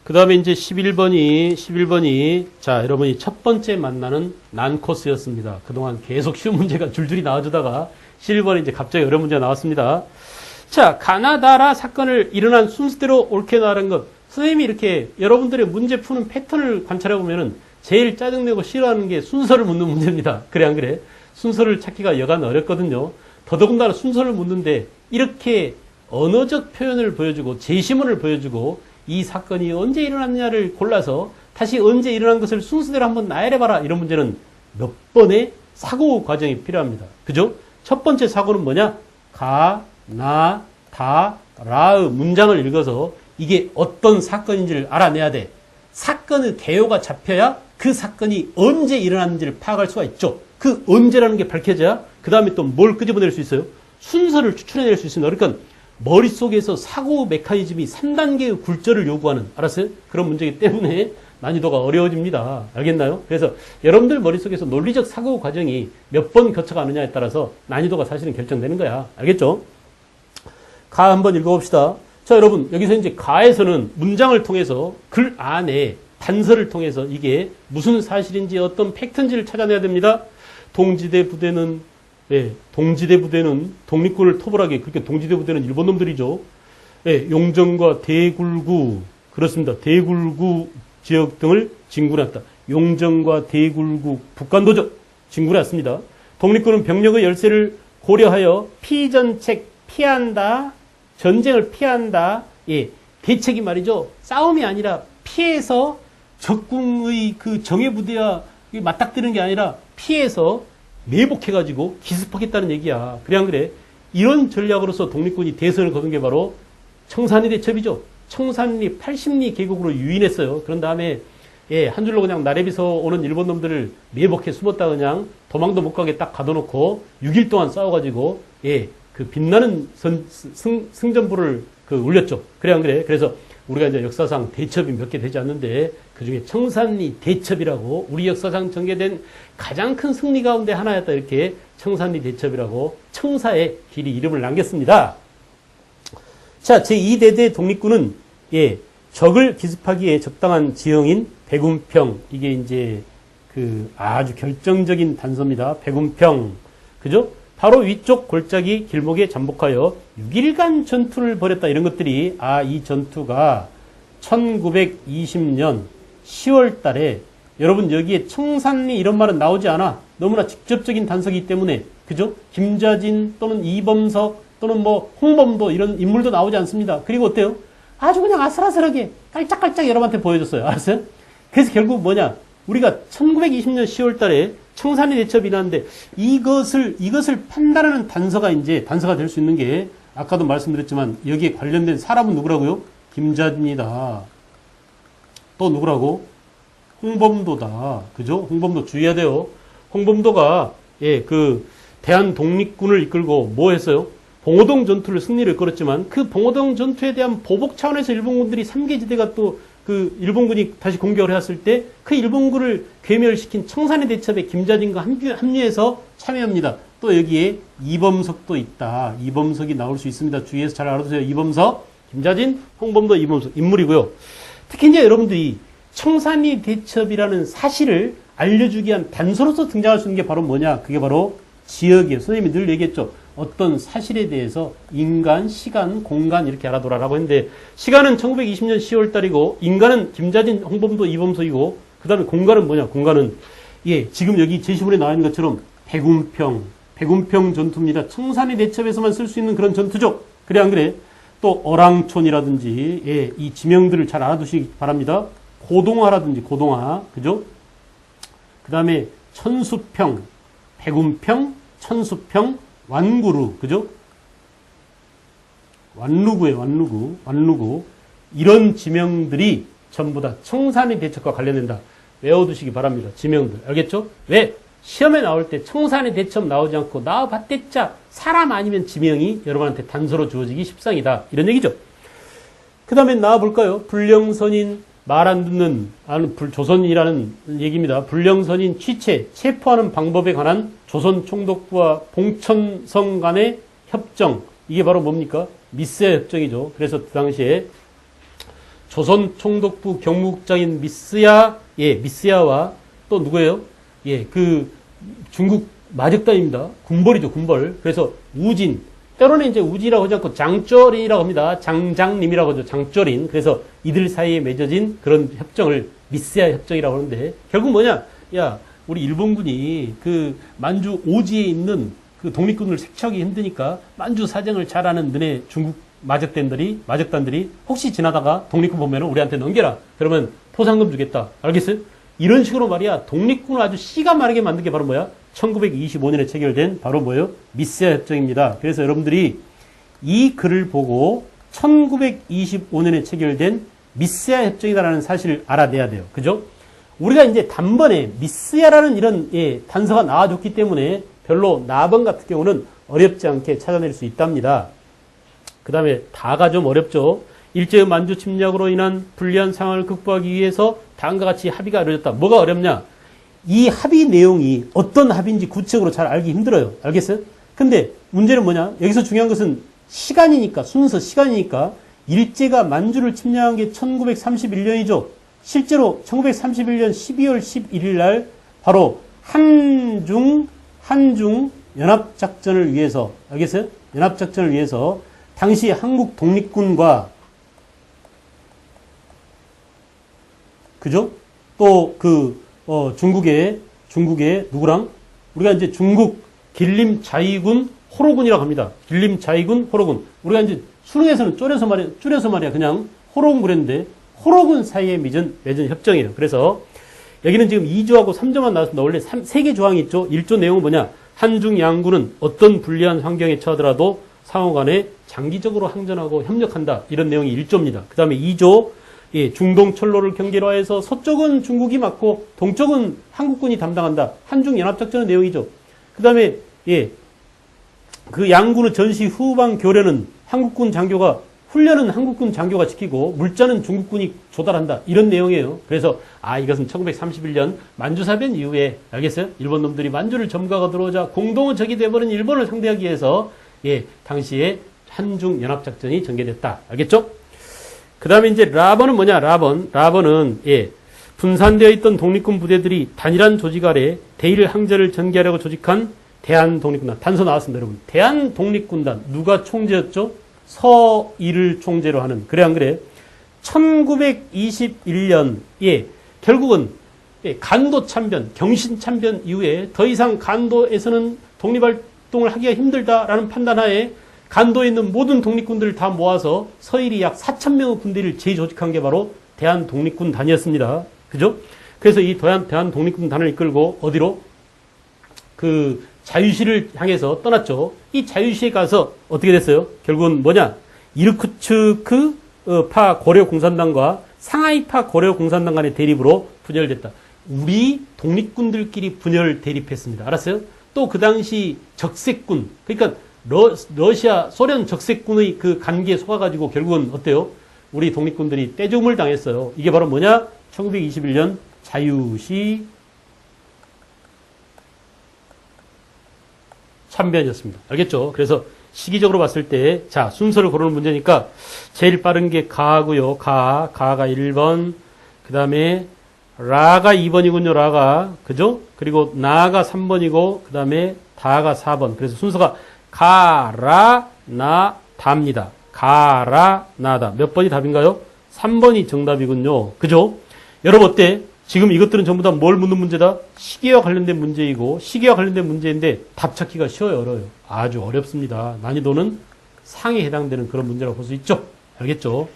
그 다음에 이제 11번이, 자, 여러분이 첫 번째 만나는 난 코스였습니다. 그동안 계속 쉬운 문제가 줄줄이 나와주다가 11번에 이제 갑자기 어려운 문제가 나왔습니다. 자, 가나다라 사건을 일어난 순서대로 옳게 나가는 것. 선생님이 이렇게 여러분들의 문제 푸는 패턴을 관찰해 보면은 제일 짜증내고 싫어하는 게 순서를 묻는 문제입니다. 그래, 안 그래? 순서를 찾기가 여간 어렵거든요. 더더군다나 순서를 묻는데 이렇게 언어적 표현을 보여주고 제시문을 보여주고 이 사건이 언제 일어났냐를 골라서 다시 언제 일어난 것을 순서대로 한번 나열해봐라. 이런 문제는 몇 번의 사고 과정이 필요합니다. 그죠? 첫 번째 사고는 뭐냐? 가, 나, 다, 라의 문장을 읽어서 이게 어떤 사건인지를 알아내야 돼. 사건의 개요가 잡혀야 그 사건이 언제 일어났는지를 파악할 수가 있죠. 그 언제라는 게 밝혀져야 그 다음에 또 뭘 끄집어낼 수 있어요? 순서를 추출해낼 수 있습니다. 그러니까 머릿속에서 사고 메커니즘이 3단계의 굴절을 요구하는, 알았어요? 그런 문제이기 때문에 난이도가 어려워집니다. 알겠나요? 그래서 여러분들 머릿속에서 논리적 사고 과정이 몇 번 거쳐가느냐에 따라서 난이도가 사실은 결정되는 거야. 알겠죠? 가 한번 읽어봅시다. 자, 여러분, 여기서 이제 가에서는 문장을 통해서 글 안에 단서를 통해서 이게 무슨 사실인지 어떤 팩트인지를 찾아내야 됩니다. 동지대 부대는 독립군을 토벌하기. 그러니까 동지대 부대는 일본 놈들이죠. 용정과 대굴구, 그렇습니다. 대굴구 지역 등을 진군했다. 용정과 대굴구 북간도적 진군했습니다. 독립군은 병력의 열세를 고려하여 피전책, 피한다, 전쟁을 피한다. 대책이 말이죠. 싸움이 아니라 피해서 적군의 그 정예부대와 맞닥뜨리는 게 아니라 피해서 매복해가지고 기습하겠다는 얘기야. 그래, 안 그래? 이런 전략으로서 독립군이 대선을 거둔 게 바로 청산리 대첩이죠. 청산리 80리 계곡으로 유인했어요. 그런 다음에, 한 줄로 그냥 나래비서 오는 일본 놈들을 매복해 숨었다 그냥 도망도 못 가게 딱 가둬놓고 6일 동안 싸워가지고, 그 빛나는 승전부를 울렸죠. 그래, 안 그래? 그래서 우리가 이제 역사상 대첩이 몇 개 되지 않는데 그 중에 청산리 대첩이라고 우리 역사상 전개된 가장 큰 승리 가운데 하나였다. 이렇게 청산리 대첩이라고 청사의 길이 이름을 남겼습니다. 자, 제2대대 독립군은 적을 기습하기에 적당한 지형인 백운평, 이게 이제 그 아주 결정적인 단서입니다. 백운평, 그죠? 바로 위쪽 골짜기 길목에 잠복하여 6일간 전투를 벌였다. 이런 것들이, 이 전투가 1920년 10월 달에, 여러분 여기에 청산리 이런 말은 나오지 않아. 너무나 직접적인 단서이기 때문에, 그죠? 김좌진 또는 이범석 또는 뭐 홍범도 이런 인물도 나오지 않습니다. 그리고 어때요? 아주 그냥 아슬아슬하게 깔짝깔짝 여러분한테 보여줬어요. 알았어요? 그래서 결국 뭐냐? 우리가 1920년 10월 달에 청산리 대첩이 일어났는데 이것을 판단하는 단서가 될 수 있는 게 아까도 말씀드렸지만 여기에 관련된 사람은 누구라고요? 김자진이다. 또 누구라고? 홍범도다. 그죠? 홍범도 주의해야 돼요. 홍범도가 그 대한 독립군을 이끌고 뭐 했어요? 봉오동 전투를 승리를 이끌었지만 그 봉오동 전투에 대한 보복 차원에서 일본군들이 3개 지대가 또 그 일본군이 다시 공격을 해왔을 때 그 일본군을 괴멸시킨 청산리 대첩에 김자진과 합류해서 참여합니다. 또 여기에 이범석도 있다. 이범석이 나올 수 있습니다. 주의해서 잘 알아두세요. 이범석, 김자진, 홍범도, 이범석 인물이고요. 특히 이제 여러분들이 청산리 대첩이라는 사실을 알려주기 위한 단서로서 등장할 수 있는 게 바로 뭐냐? 그게 바로 지역이에요. 선생님이 늘 얘기했죠. 어떤 사실에 대해서 인간, 시간, 공간 이렇게 알아둬라라고 했는데 시간은 1920년 10월 달이고 인간은 김자진, 홍범도, 이범석이고 그 다음에 공간은 뭐냐? 공간은 지금 여기 제시문에 나와 있는 것처럼 백운평 전투입니다. 청산리 대첩에서만 쓸 수 있는 그런 전투죠. 그래 안 그래? 또 어랑촌이라든지 이 지명들을 잘 알아두시기 바랍니다. 고동화라든지 고동화, 그죠? 그 다음에 천수평, 백운평, 천수평, 완구루, 그죠? 완루구예요, 완루구. 이런 지명들이 전부 다 청산리 대첩과 관련된다. 외워두시기 바랍니다. 지명들. 알겠죠? 왜? 시험에 나올 때 청산리 대첩 나오지 않고 나와봤댔자 사람 아니면 지명이 여러분한테 단서로 주어지기 십상이다. 이런 얘기죠. 그 다음에 나와볼까요? 불령선인, 말 안 듣는, 조선이라는 얘기입니다. 불령선인 체포하는 방법에 관한 조선 총독부와 봉천성 간의 협정. 이게 바로 뭡니까? 미세 협정이죠. 그래서 그 당시에 조선 총독부 경무국장인 미스야와 또 누구예요? 예, 그 중국 마적단입니다. 군벌이죠, 군벌. 그래서 우진, 때로는 이제 우지라고 하지 않고 장쩌린이라고 합니다. 장장님이라고 하죠, 장쩌린. 그래서 이들 사이에 맺어진 그런 협정을 미스야 협정이라고 하는데, 결국 뭐냐? 야, 우리 일본군이 그 만주 오지에 있는 그 독립군을 색취하기 힘드니까 만주 사정을 잘 아는 너네 중국 마적단들이 혹시 지나다가 독립군 보면 우리한테 넘겨라. 그러면 포상금 주겠다. 알겠어요? 이런 식으로 말이야. 독립군을 아주 씨가 마르게 만든 게 바로 뭐야? 1925년에 체결된 바로 뭐예요? 미스야 협정입니다. 그래서 여러분들이 이 글을 보고 1925년에 체결된 미스야 협정이다라는 사실을 알아내야 돼요. 그죠? 우리가 이제 단번에 미스야라는 이런 단서가 나와줬기 때문에 별로 나번 같은 경우는 어렵지 않게 찾아낼 수 있답니다. 그 다음에 다가 좀 어렵죠. 일제의 만주 침략으로 인한 불리한 상황을 극복하기 위해서 다음과 같이 합의가 이루어졌다. 뭐가 어렵냐? 이 합의 내용이 어떤 합의인지 구체적으로 잘 알기 힘들어요. 알겠어요? 근데 문제는 뭐냐? 여기서 중요한 것은 시간이니까, 순서 시간이니까 일제가 만주를 침략한 게 1931년이죠. 실제로 1931년 12월 11일 날 바로 한중 연합작전을 위해서, 알겠어요? 연합작전을 위해서 당시 한국 독립군과 그죠? 또 중국의 누구랑 우리가 이제 중국 길림 자위군 호로군이라고 합니다. 길림 자위군 호로군. 우리가 이제 수능에서는 줄여서 말이야 그냥 호로군 그랬는데 호로군 사이에 맺은 협정이에요. 그래서 여기는 지금 2조하고 3조만 나왔습니다. 원래 3개 조항이 있죠. 1조 내용은 뭐냐? 한중 양군은 어떤 불리한 환경에 처하더라도 상호간에 장기적으로 항전하고 협력한다. 이런 내용이 1조입니다. 그 다음에 2조, 중동 철로를 경계로해서 서쪽은 중국이 맡고 동쪽은 한국군이 담당한다. 한중 연합작전의 내용이죠. 그 다음에 그 양군의 전시 후방 교련은 훈련은 한국군 장교가 지키고 물자는 중국군이 조달한다. 이런 내용이에요. 그래서 이것은 1931년 만주사변 이후에 알겠어요? 일본 놈들이 만주를 점거하고 들어오자 공동의 적이 돼버린 일본을 상대하기 위해서 당시에 한중 연합작전이 전개됐다. 알겠죠? 그 다음에 이제 라번은 뭐냐? 라번은 분산되어 있던 독립군 부대들이 단일한 조직 아래 대일 항전을 전개하려고 조직한 대한독립군단. 단서 나왔습니다, 여러분. 대한독립군단. 누가 총재였죠? 서일을 총재로 하는. 그래 안 그래? 1921년 결국은 간도 참변, 경신 참변 이후에 더 이상 간도에서는 독립활동을 하기가 힘들다라는 판단하에 간도에 있는 모든 독립군들을 다 모아서 서일이 약 4,000명의 군대를 재조직한 게 바로 대한독립군단이었습니다. 그죠? 그래서 이 대한독립군단을 이끌고 어디로? 그 자유시를 향해서 떠났죠. 이 자유시에 가서 어떻게 됐어요? 결국은 뭐냐? 이르쿠츠크 파 고려공산당과 상하이파 고려공산당 간의 대립으로 분열됐다. 우리 독립군들끼리 분열 대립했습니다. 알았어요? 또 그 당시 적색군, 그러니까 러시아, 소련 적색군의 그 간기에 속아가지고 결국은 어때요? 우리 독립군들이 떼죽음을 당했어요. 이게 바로 뭐냐? 1921년 자유시 참변이었습니다. 알겠죠? 그래서 시기적으로 봤을 때, 자, 순서를 고르는 문제니까 제일 빠른 게 가고요. 가가 1번, 그 다음에 라가 2번이군요. 라가. 그죠? 그리고 나가 3번이고, 그 다음에 다가 4번. 그래서 순서가 가, 라, 나, 다입니다. 가, 라, 나다. 몇 번이 답인가요? 3번이 정답이군요. 그죠? 여러분 어때? 지금 이것들은 전부 다 뭘 묻는 문제다? 시계와 관련된 문제이고, 시계와 관련된 문제인데 답 찾기가 쉬워요, 어려워요? 아주 어렵습니다. 난이도는 상에 해당되는 그런 문제라고 볼 수 있죠? 알겠죠?